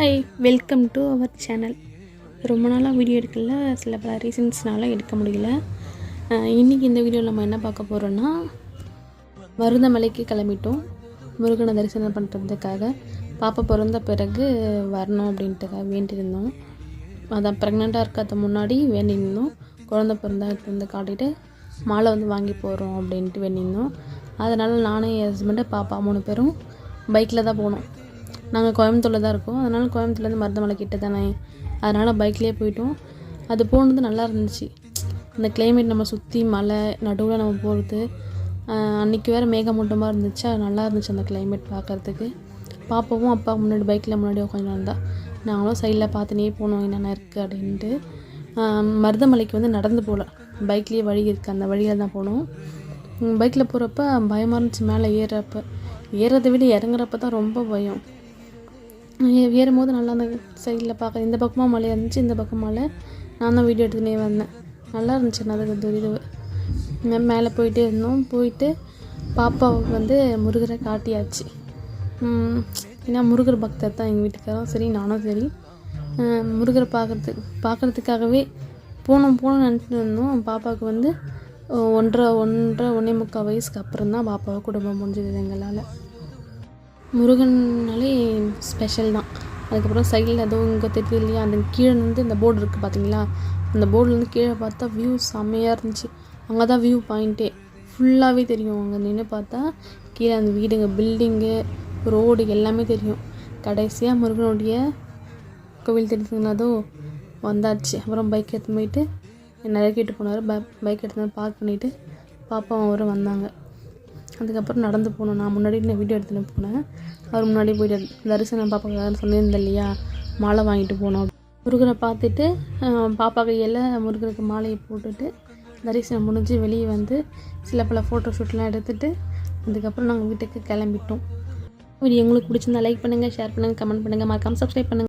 Hi, welcome to our channel. ரொம்ப நாளாக video எடுக்கல, சில பல ரீசன்ஸ்னால எடுக்க முடியல. இன்றைக்கி இந்த வீடியோவில் நம்ம என்ன பார்க்க போகிறோன்னா, மருதமலைக்கு கிளம்பிட்டோம். முருகனை தரிசனம் பண்ணுறதுக்காக. பாப்பா பிறந்த பிறகு வரணும் அப்படின்ட்டுக்காக வேண்டியிருந்தோம். அதான் ப்ரெக்னெண்ட்டாக இருக்கிறது முன்னாடி வேண்டியிருந்தோம். குழந்த பிறந்த காட்டிட்டு மாலை வாங்கி போகிறோம் அப்படின்ட்டு வேண்டியிருந்தோம். அதனால் நானும் என் ஹஸ்பண்டு பாப்பா 3 பேரும் பைக்கில் தான் போனோம். நாங்கள் கோயம்புத்தூரில் தான் இருக்கோம். அதனால் கோயம்புத்தூர்லேருந்து மருதமலை கிட்ட தானே, அதனால் பைக்லேயே போயிட்டோம். அது போனது நல்லா இருந்துச்சு. இந்த கிளைமேட் நம்ம சுற்றி மலை நடுவில் நம்ம போகிறது. அன்றைக்கி வேறு மேகமூட்டமாக இருந்துச்சு. அது நல்லா இருந்துச்சு அந்த கிளைமேட் பார்க்குறதுக்கு. பாப்பாவும் அப்பா முன்னாடி பைக்கில் முன்னாடி உட்காந்துருந்தா. நாங்களும் சைடில் பார்த்துனே போனோம் என்னென்ன இருக்குது அப்படின்ட்டு. மருதமலைக்கு நடந்து போகல, பைக்லேயே வழி இருக்குது, அந்த வழியில் தான் போனோம். பைக்கில் போகிறப்ப பயமாக இருந்துச்சு. மேலே ஏறுறதை விட இறங்குறப்ப தான் ரொம்ப பயம். ஏறும்போது நல்லா அந்த சைடில் பார்க்க, இந்த பக்கமாக மலை இருந்துச்சு, இந்த பக்கம் மலை. நான் தான் வீடியோ எடுத்துனே வந்தேன். நல்லா இருந்துச்சு. அதுக்கு இது மேலே போயிட்டே இருந்தோம். போயிட்டு பாப்பாவுக்கு முருகரை காட்டியாச்சு. ஏன்னா முருகர் பக்தர் தான் எங்கள் வீட்டுக்காரும் சரி, நானும் சரி. முருகரை பார்க்குறதுக்காகவே போகணும்னு நினச்சிட்டு இருந்தோம். பாப்பாவுக்கு 1.5 வயசுக்கு அப்புறம் தான் பாப்பாவை குடும்பம் முடிஞ்சது எங்களால். முருகன்னாலே ஸ்பெஷல் தான். அதுக்கப்புறம் சைடில் அதுவும் இங்கே தெரியுது இல்லையா, அந்த கீழே இந்த போர்டு இருக்குது பார்த்தீங்களா, அந்த போர்டுலேருந்து கீழே பார்த்தா வியூ செம்மையாக இருந்துச்சு. அங்கே தான் வியூ பாயிண்ட்டே ஃபுல்லாகவே தெரியும். அங்கே நின்று பார்த்தா கீழே அந்த வீடுங்க, பில்டிங்கு, ரோடு எல்லாமே தெரியும். கடைசியாக முருகனுடைய கோவில் தெரிஞ்சுங்களதோ வந்தாச்சு. அப்புறம் பைக் எடுத்து போயிட்டு நிறைய கேட்டு போனார். பைக் எடுத்து பார்க் பண்ணிவிட்டு பாப்பா அவரும் வந்தாங்க. அதுக்கப்புறம் நடந்து போனோம். நான் முன்னாடி வீடியோ எடுத்துகிட்டு போனேன். அவர் முன்னாடி போய்ட்டு தரிசனம் பாப்பாவுக்கு சொல்லியிருந்தேன் இல்லையா, மாலை வாங்கிட்டு போனோம். முருகரை பார்த்துட்டு பாப்பா கையில் முருகருக்கு மாலையை போட்டுட்டு தரிசனம் முடிஞ்சு வெளியே சில பல ஃபோட்டோ ஷூட்லாம் எடுத்துகிட்டு அதுக்கப்புறம் நாங்கள் வீட்டுக்கு கிளம்பிட்டோம். வீடியோ உங்களுக்கு பிடிச்சிருந்தா லைக் பண்ணுங்கள், ஷேர் பண்ணுங்கள், கமெண்ட் பண்ணுங்கள், மறக்காமல் சப்ஸ்கிரைப் பண்ணுங்கள்.